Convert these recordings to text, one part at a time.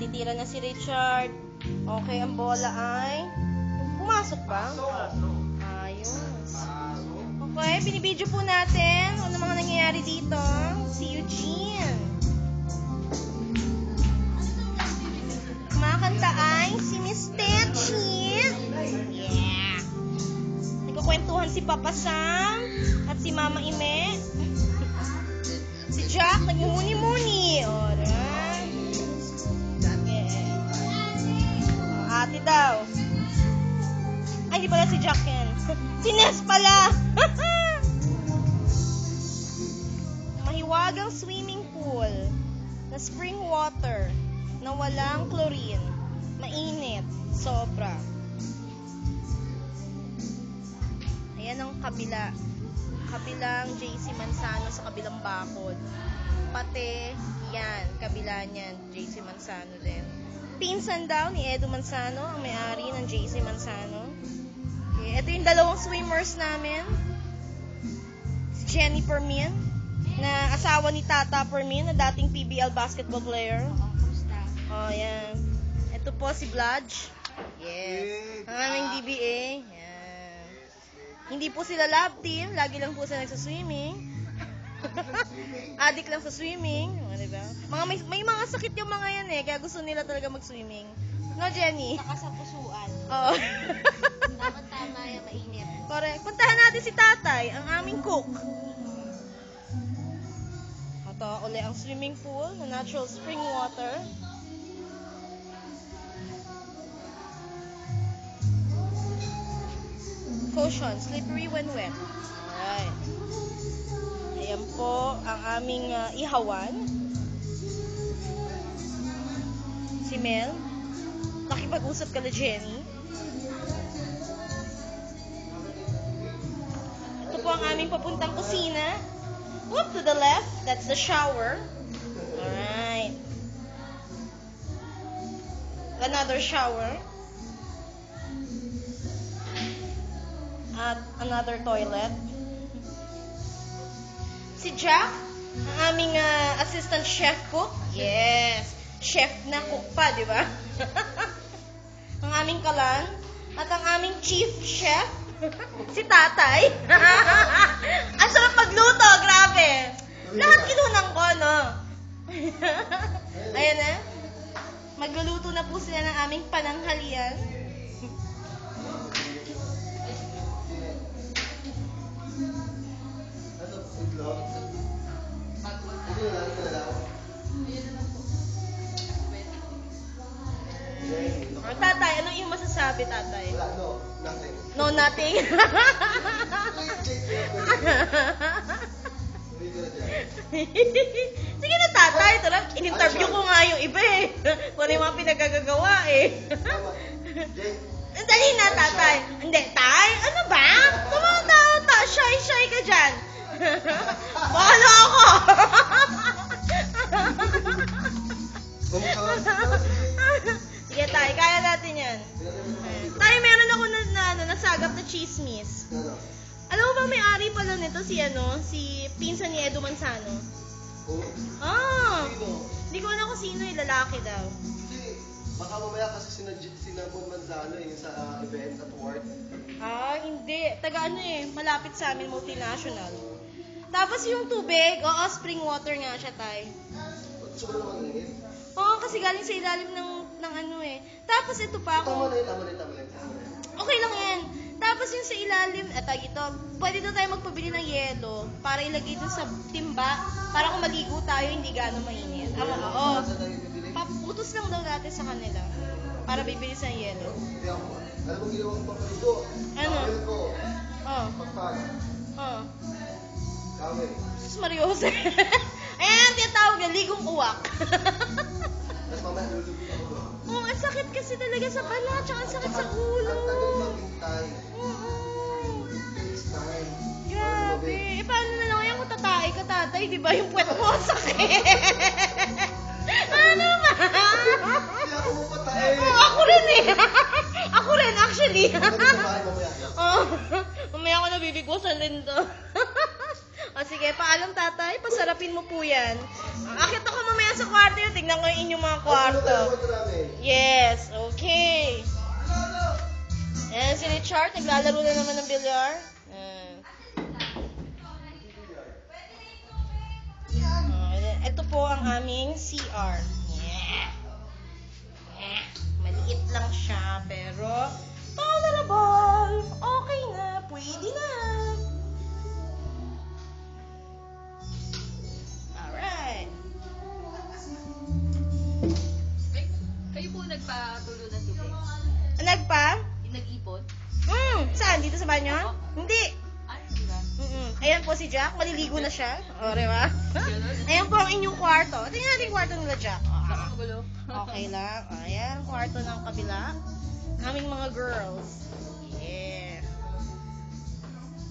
titira na si Richard. Okay, ang bola ay... Pumasok ba? Ayos. Okay, binibidyo po natin. Ano mga nangyayari dito? Si Eugene. Kumakanta ay si Miss Techi. Yeah. Nagkukwentuhan si Papa Sam at si Mama Ime. Si Jack, nagmumuni-muni. Alright. Okay. Ate daw. Ay, di pala si Jack yan. Si Ness pala. Mahiwagang swimming pool na spring water na walang chlorine. Mainit. Sobra. Ayan ang kabila. Kabilang JC Manzano sa kabilang bakod. Pati, yan, kabila niyan, JC Manzano din. Pinsan daw ni Edu Manzano, ang may-ari ng JC Manzano. Okay, ito yung dalawang swimmers namin. Si Jenny Permin, na asawa ni Tata Permin, na dating PBL basketball player. Oh, yan. Ito po si Bludge. Yes. Ang aming DBA. Yan. Hindi po sila love team. Lagi lang po sila nagsaswimming. Addict lang sa swimming. O, diba? May mga sakit yung mga yan eh. Kaya gusto nila talaga mag-swimming. No, Jenny? Saka sa pusuan. Oo. Tama-tama yung mainit. Correct. Puntahan natin si Tatay, ang aming cook. Ito uli ang swimming pool na natural spring water. Caution, slippery when wet. Alright. Ayan po ang aming ihawan. Si Mel. Nakipag-usap ka na Jenny. Ito po ang aming papuntang kusina. Whoop, to the left, that's the shower. Alright. Another shower. At another toilet. Si Jack, ang aming assistant chef cook. Yes, chef na cook pa, di ba? Ang aming kalan. At ang aming chief chef, si Tatay. Ang sarap magluto, grabe. Lahat kinunang ko, no? Ayan na. Magluluto na po sila ng aming pananghalian. Tatay, ano yung masasabi, Tatay? Wala, no, nothing. No, nothing. Sige na, Tatay. Ito lang, in-interview ko nga yung iba eh. Kung ano yung mga pinagagagawa eh. Dali na, Tatay. Hindi, Tay, ano ba? Tumatawa, shy ka dyan. Bahala ako. Sige, Tay, kaya natin yan. Tay, meron ako nasagap na chismis. Alam mo ba may-ari pala nito si pinsan ni Edu Manzano? Ah! Hindi ko alam kung sino yung lalaki daw. Hindi. Baka mamaya kasi sina Bon Manzano yung sa event at work. Ah, hindi. Taga malapit sa amin, multinational. Tapos yung tubig, spring water nga siya, Tay. Sobrang naman init. Oo, kasi galing sa ilalim ng Tapos ito pa ako. Tama na yun. Okay lang yan. Tapos yung sa ilalim, pwede na tayo magpabili ng yelo para ilagay dun sa timba para kung maligo tayo, hindi gano'ng mainit. Oo. Paputos lang daw natin sa kanila para bibili sa yelo. Hindi ako. Alam mo ginawa ko papaluto? Ano? Kawil ko. Pagpag. Kawil. Sus Mariose. Ayan, tinatawag na ligong uwak. Tapos mamaya lulubutin ako doon. Oo, ang sakit kasi talaga sa balat, tsaka ang sakit sa ulo. Ang tagal maghintay. Takes time. Grabe. Paano na lang yan kung tatay ka, Tatay? Di ba yung puwet mo ang sakit? Ano ba? Hindi ako mapatay. Oo, ako rin eh. Ako rin, actually. Mamaya. Oo. Mamaya ako nabibigusan din to. O sige, paalam, Tatay. Pasarapin mo po yan. Akit ako mamaya sa kwarto yun. tignan ko yung inyong mga Ano kwarto. namin? Yes, okay. Ayan si Richard, naglalaro na naman ng bilyar. Ito po ang aming CR. Maliit lang siya, pero tolerable. Okay na, pwede na. Alright. Kayo po nagpatulo ng tubig? Nagpa? Nag-ipon? Saan? Dito sa banyo? Hindi. Ay, diba? Ayan po si Jack, maliligo na siya. O, diba? Ayan po ang inyong kwarto. Tingnan natin yung kwarto nila, Jack. Nakagulo. Okay lang. Ayan, kwarto ng kabila. Aming mga girls. Yeah.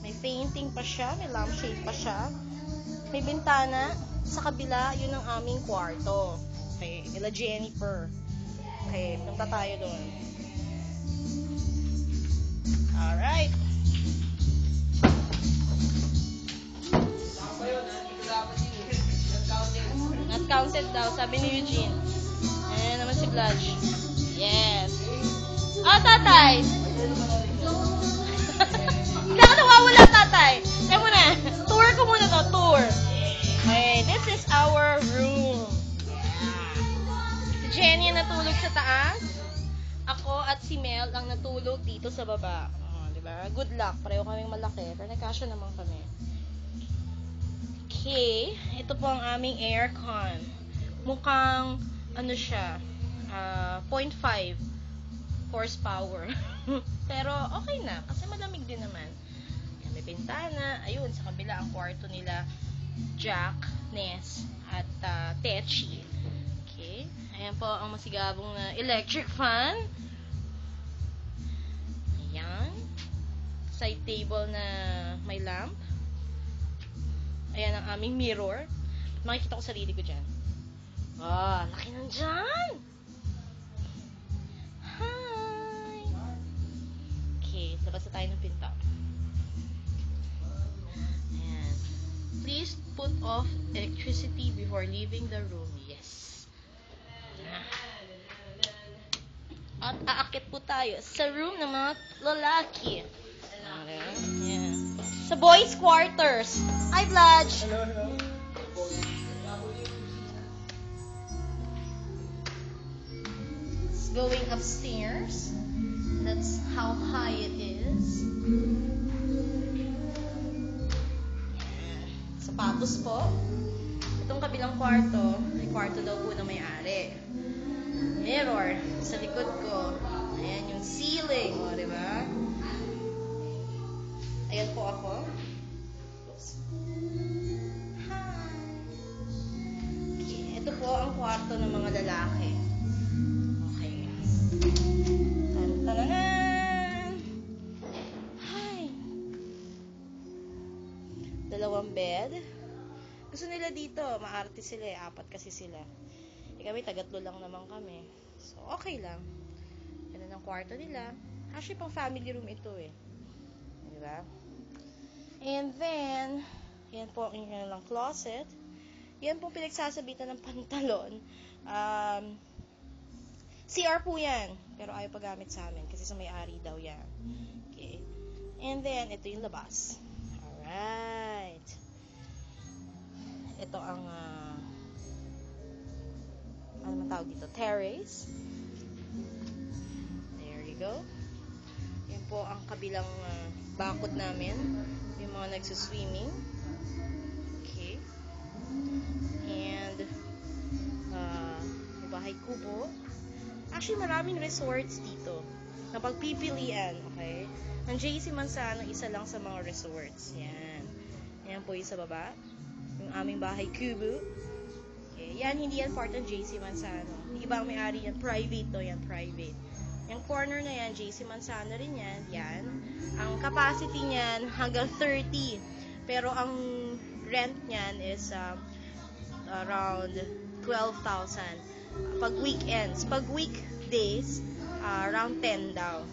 May painting pa siya, may lampshade pa siya. May bintana. Sa kabila, yun ang aming kwarto. Okay, nila Jennifer. Okay, punta tayo doon. Alright. Not counted daw, sabi ni Eugene. Ayan naman si Blanche. Yes. Tatay! Hindi ako nawawala, tatay. Kaya muna, tour ko muna to, tour. Okay, this is our room. Si Jenny ang natulog sa taas. Ako at si Mel ang natulog dito sa baba. Diba? Good luck. Pareho kaming malaki. Pero nagkasya naman kami. Okay. Ito po ang aming aircon. Mukhang, ano siya, 0.5 horsepower. Pero okay na. Kasi malamig din naman. Yan, may bintana. Ayun, sa kabila ang kwarto nila Jack, Ness, at Techi. Okay. Ayan po ang masigabong na electric fan. Ayan. Side table na may lamp. Ayan ang aming mirror. Makikita ko sarili ko dyan. Laki nun dyan! Hi! Okay, labas na tayo ng pinto. Ayan. Please put off electricity before leaving the room. Yes. At aakit po tayo sa room ng mga lalaki. Yeah. Sa boys' quarters. Hi, Blanche. Hello. It's going upstairs. That's how high it is. Yeah. Sapatos po. Itong kabilang kwarto, ay kwarto daw po na may-ari. Mirror sa likod ko. Ayan yung ceiling. O, diba? Ayan po ako. Oops. Hi. Okay. Ito po ang kwarto ng mga lalaki. Okay. Tan-tananan! Hi. Dalawang bed. Gusto nila dito, maarte sila eh. 4 kasi sila. Kami, tagatlo lang naman kami. So, okay lang. Yan ang kwarto nila. Actually, pang family room ito eh. Diba? And then, yan po ang inyong closet. Yan po pinagsasabitan ng pantalon. CR po yan. Pero ayaw pagamit sa amin kasi sa may-ari daw yan. Okay. And then, ito yung labas. Alright. Ito ang ano man tawag dito? Terrace. There you go. Yan po ang kabilang bakod namin. Yung mga nagsuswimming. Okay. And bahay kubo. Actually, maraming resorts dito na pagpipilian. Okay. Ang JC Manzano, isa lang sa mga resorts. Yan. Yan po yung sa baba. Yung aming bahay kubo. Okay. Yan, hindi yan part ng JC Manzano. Yung ibang may-ari yan, private to yan, private. Yung corner na yan, JC Manzano rin yan. Yan. Ang capacity niyan hanggang 30. Pero ang rent niyan is around 12,000. Pag weekends. Pag weekdays, around 10 daw.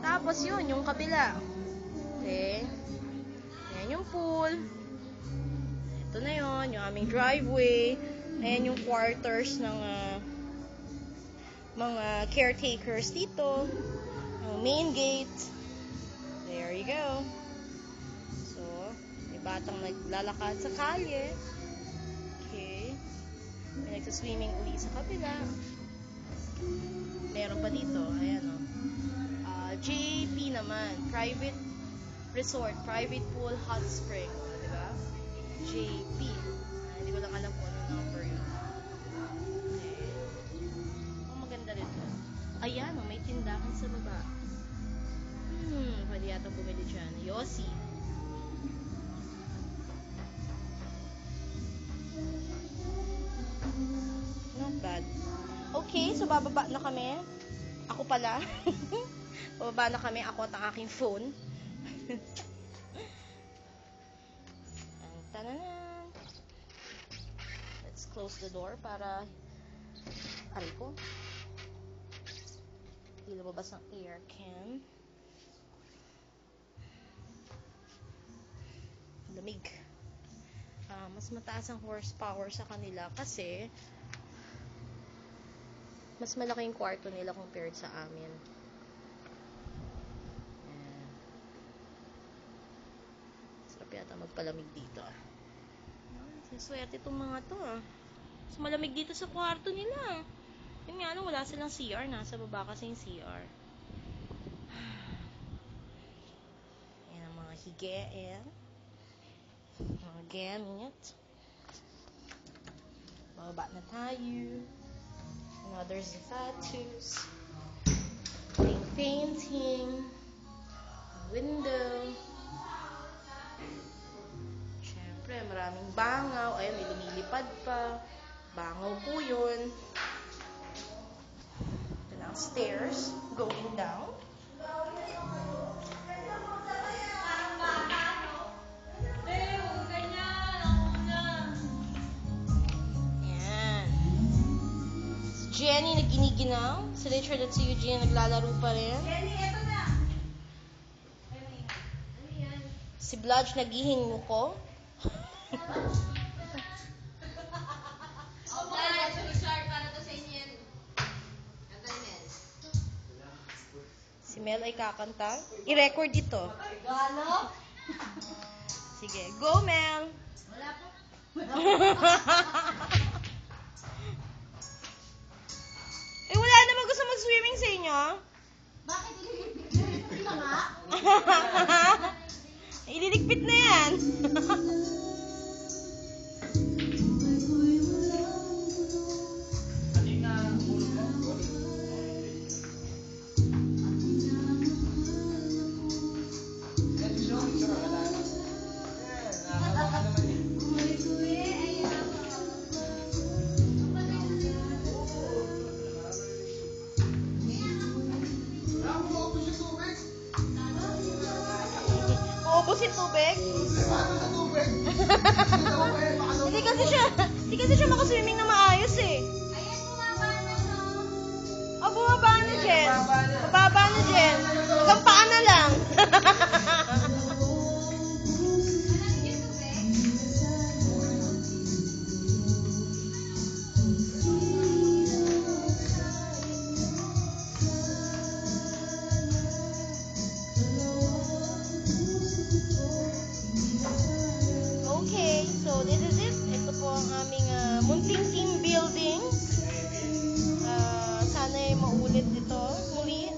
Tapos yun, yung kabila. Okay. Yan yung pool. Ito na yun, yung aming driveway. Ayan yung quarters ng mga caretakers dito. Ang main gate. There you go. So, may batang naglalakad sa kalye. Okay. May nagsaswimming uli sa kabila. Meron pa dito. Ayan o. JP naman. Private resort. Private pool hot spring. Diba? JP. Hindi ko lang alam kung ano number yun. Okay. Maganda rin to. Ayan o. May tindahan sa baba. Pwede yata bumili dyan. Yossi. Not bad. Okay, so bababa na kami. Ako pala. Bababa na kami. Ako at ang aking phone. Tananan. Let's close the door para aray ko. Hindi lumabas ng air can. Lamig. Mas mataas ang horsepower sa kanila kasi mas malaki yung kwarto nila compared sa amin. Sarap yata magpalamig dito. Swerte itong mga to Mas malamig dito sa kwarto nila. Yun nga lang, wala silang CR. Nasa baba kasi yung CR. Yan ang mga higeen. Mga gamit. Bababa na tayo. There's the tattoos. Painting. Window. Siyempre, maraming bangaw. Ayun, may lumilipad pa. Bangaw po yun. Ito na ang stairs. Going down. Jenny nagginiginaw. Si Richard at si Eugene naglalaro pa rin. Jenny, eto na! Si Bludge naghihingo ko. Si Mel ay kakanta. I-record ito. Sige, go Mel! Wala po. Wala naman gusto mag-swimming sa inyo? Bakit ililigpit na nga? Ililigpit na yan. Ubusin tubig? Hindi kasi siya makaswimming na maayos eh. Ayan, bumaba na no? Bumaba na Jen. Bumaba na Jen. Hanggang paa na lang. So, this is it. Ito po ang aming munting team building. Sana ay maulit ito muli.